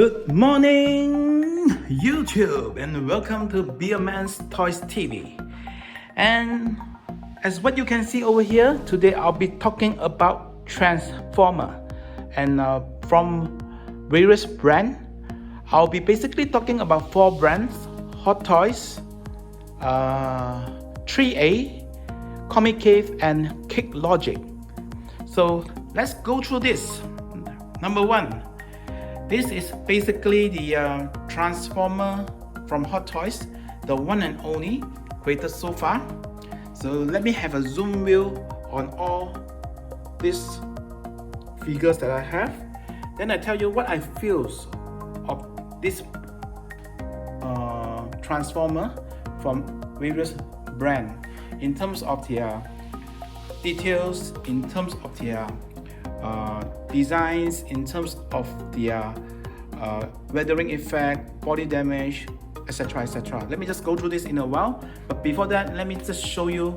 Good morning, YouTube, and welcome to Beaman ToysTV. And as what you can see over here, today I'll be talking about Transformer, and from various brands. I'll be basically talking about 4 brands: Hot Toys, ThreeA, Comicave and Kidlogic. So let's go through this. Number 1. This is basically the Transformer from Hot Toys, the one and only created so far. So let me have a zoom view on all these figures that I have. Then I tell you what I feel of this Transformer from various brands in terms of their details, in terms of their designs, in terms of their weathering effect, body damage, etc, etc. Let me just go through this in a while, but before that, let me just show you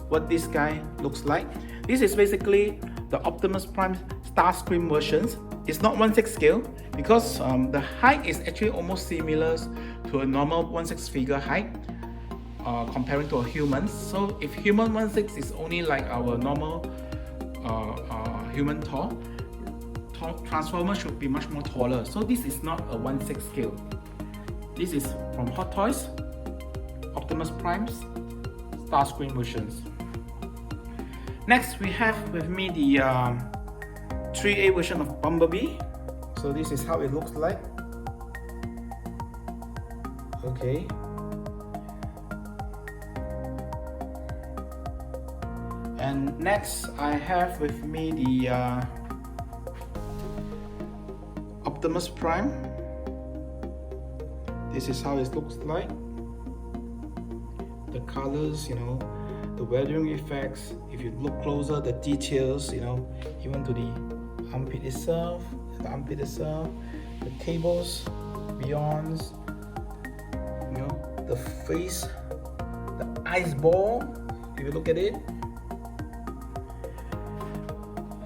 what this guy looks like. This is basically the Optimus Prime Starscream versions. It's not 1/6 scale because the height is actually almost similar to a normal 1/6 figure height comparing to a human. So if human 1/6 is only like our normal human tall, Transformer should be much more taller. So this is not a 1/6 scale. This is from Hot Toys, Optimus Prime's Starscream versions. Next, we have with me the ThreeA version of Bumblebee. So this is how it looks like. Okay. And next, I have with me the Optimus Prime. This is how it looks like. The colors, the weathering effects. If you look closer, the details, even to the armpit itself, the cables, beyonds, the face, the ice ball. If you look at it.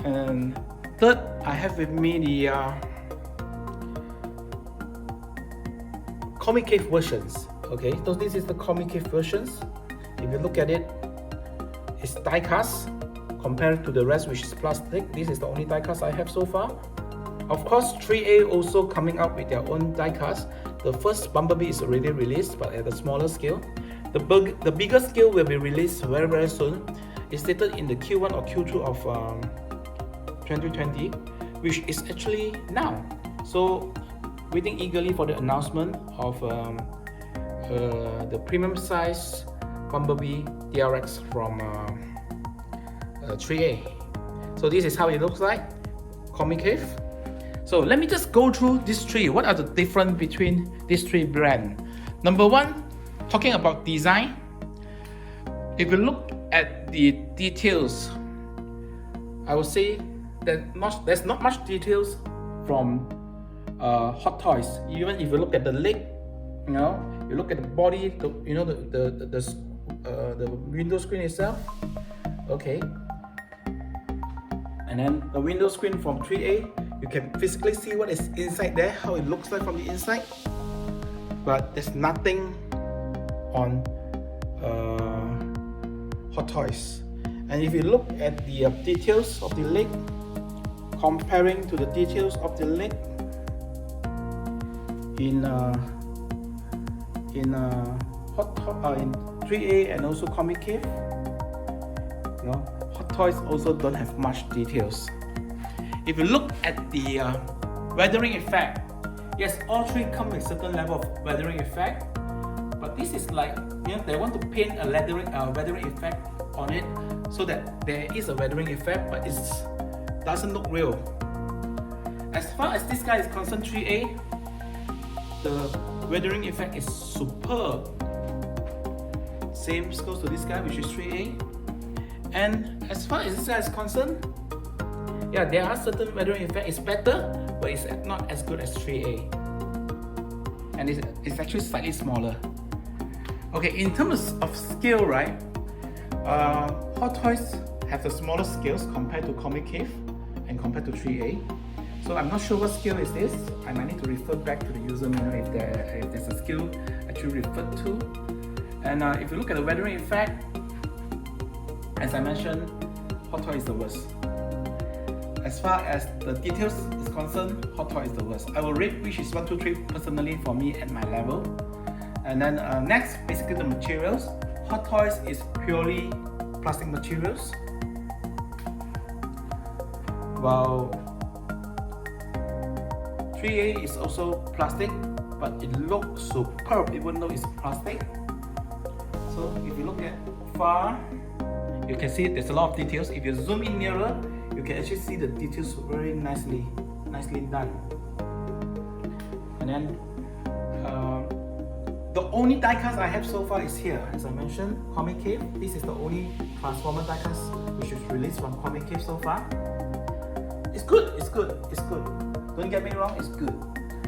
And third, I have with me the Comicave versions. Okay, so this is the Comicave versions. If you look at it, it's die cast compared to the rest, which is plastic. This is the only die cast I have so far. Of course, ThreeA also coming up with their own die cast. The first Bumblebee is already released, but at a smaller scale. The bigger scale will be released very, very soon. It's stated in the Q1 or Q2 of 2020, which is actually now. So waiting eagerly for the announcement of the premium size Bumblebee DRX from ThreeA. So this is how it looks like, Comicave. So let me just go through these 3. What are the difference between these 3 brands? Number 1, talking about design. If you look at the details, I would say that there's not much details from Hot Toys. Even if you look at the leg, you look at the body, the window screen itself. Okay, and then the window screen from ThreeA, you can physically see what is inside there, how it looks like from the inside. But there's nothing on Hot Toys. And if you look at the details of the leg, comparing to the details of the leg in ThreeA and also Comicave, Hot Toys also don't have much details. If you look at the weathering effect, yes, all 3 come with certain level of weathering effect, but this is like, they want to paint a weathering effect on it so that there is a weathering effect, but it doesn't look real. As far as this guy is concerned, ThreeA, the weathering effect is superb. Same goes to this guy, which is ThreeA. And as far as this guy is concerned, yeah, there are certain weathering effect. It's better, but it's not as good as ThreeA. And it's actually slightly smaller. Okay, in terms of scale, right? Hot Toys have the smaller scales compared to Comicave and compared to ThreeA. So I'm not sure what skill is this. I might need to refer back to the user manual if there's a skill actually referred to. And if you look at the weathering effect, as I mentioned, hot toy is the worst. As far as the details is concerned, hot toy is the worst. I will rate which is 1, 2, 3 personally for me at my level. And then next, basically the materials. Hot toys is purely plastic materials, while ThreeA is also plastic, but it looks superb even though it's plastic. So if you look at far, you can see there's a lot of details. If you zoom in nearer, you can actually see the details very nicely done. And then the only die-cast I have so far is here. As I mentioned, Comicave. This is the only Transformer die-cast which is released from Comicave so far. It's good. Don't get me wrong, it's good.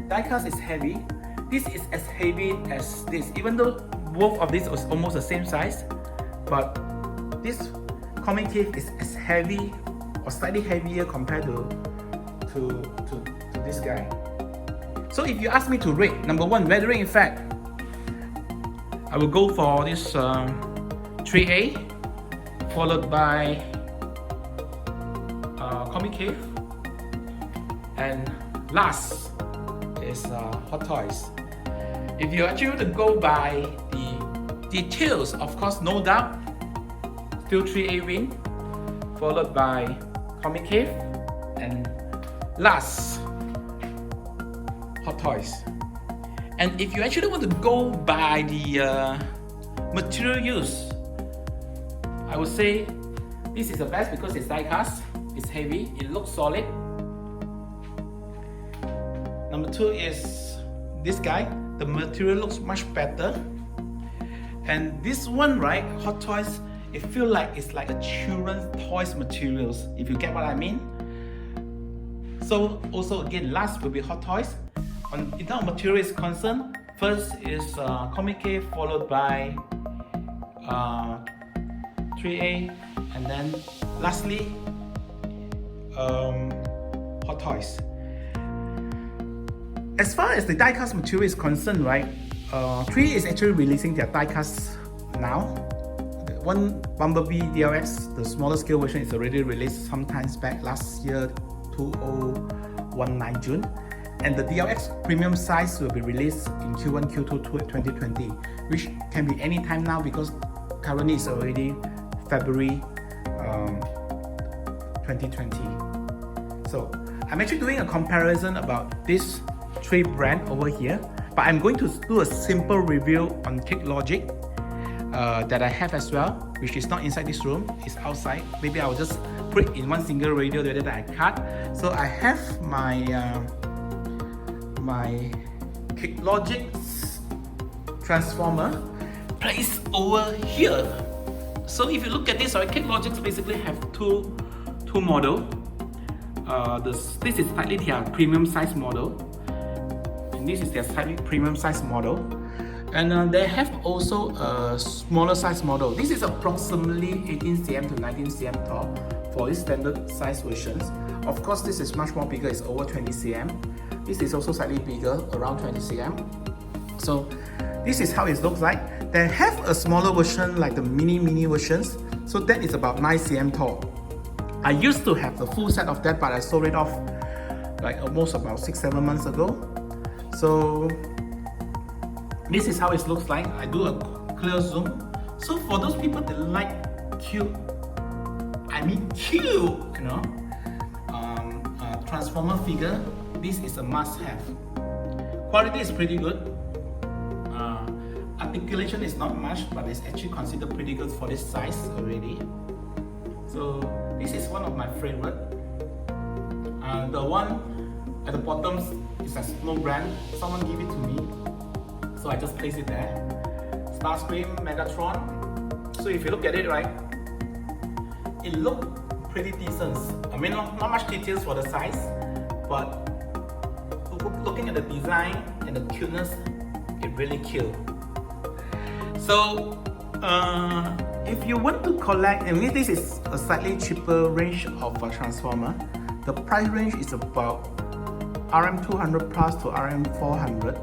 Die-cast is heavy. This is as heavy as this, even though both of these are almost the same size. But this Comicave is as heavy or slightly heavier compared to this guy. So if you ask me to rate, number 1, weathering effect, I will go for this ThreeA, followed by Comicave, and last is Hot Toys. If you actually want to go by the details, of course, no doubt, still ThreeA win, followed by Comicave, and last, Hot Toys. And if you actually want to go by the material use, I would say this is the best because it's die-cast, it's heavy, it looks solid. Number 2 is this guy. The material looks much better. And this one, right, Hot Toys, it feels like it's like a children's toys materials, if you get what I mean. So also again, last will be Hot Toys. In terms of material is concerned, first is Comicave, followed by ThreeA, and then lastly Hot Toys. As far as the die-cast material is concerned, right, ThreeA is actually releasing their die-cast now. One Bumblebee DLX, the smaller scale version, is already released sometimes back last year, 2019 June. And the DLX premium size will be released in Q1, Q2 2020, which can be any time now because currently it's already February 2020. So I'm actually doing a comparison about this 3 brand over here, but I'm going to do a simple review on Kidlogic that I have as well, which is not inside this room, it's outside. Maybe I'll just put it in one single radio that I cut. So I have my my Kidlogic transformer placed over here. So if you look at this, our Kidlogic basically have two models. This is slightly their premium size model, and this is their slightly premium size model. And they have also a smaller size model. This is approximately 18 cm to 19 cm tall for these standard size versions. Of course, this is much more bigger, it's over 20 cm. This is also slightly bigger, around 20 cm. So this is how it looks like. They have a smaller version like the mini versions. So that is about 9 cm tall. I used to have the full set of that, but I sold it off like almost about 6-7 months ago. So this is how it looks like. I do a clear zoom. So for those people that like cute, you know, transformer figure, this is a must-have. Quality is pretty good. Articulation is not much, but it's actually considered pretty good for this size already. So this is one of my favorite. The one at the bottom is a Snow brand. Someone gave it to me, so I just placed it there. Starscream, Megatron. So if you look at it, right, it looked pretty decent. I mean, not much details for the size, but looking at the design and the cuteness, it really killed. So if you want to collect, I mean, this is a slightly cheaper range of a transformer. The price range is about RM 200 plus to RM 400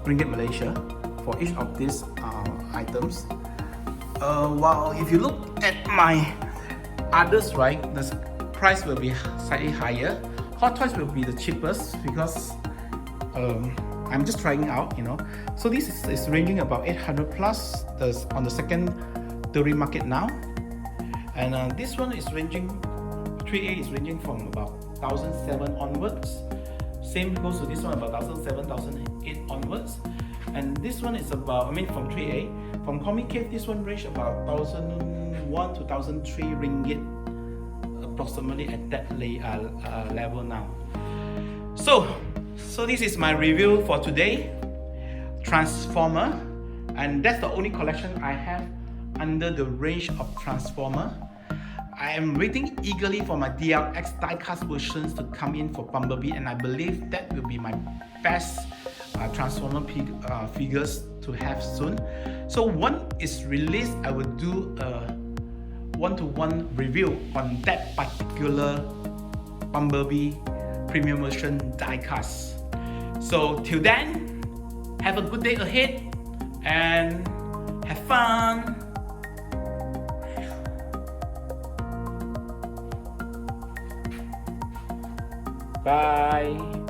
ringgit Malaysia for each of these items. While if you look at my others, right, the price will be slightly higher. Hot Toys will be the cheapest because I'm just trying out, you know. So this is ranging about 800 plus on the secondary market now, and this one is ranging, 3A is ranging from about 1,007 onwards. Same goes to this one, about 1,007, 1,008 onwards. And this one is about, I mean, from 3A, from Comicave, this one range about 1,001 to 1,003 ringgit, approximately at that level now. So this is my review for today, Transformer, and that's the only collection I have under the range of Transformer. I am waiting eagerly for my DLX die-cast versions to come in for Bumblebee, and I believe that will be my best Transformer figures to have soon. So when it's released, I will do a one-to-one review on that particular Bumblebee premium version die-cast. So till then, have a good day ahead and have fun. Bye.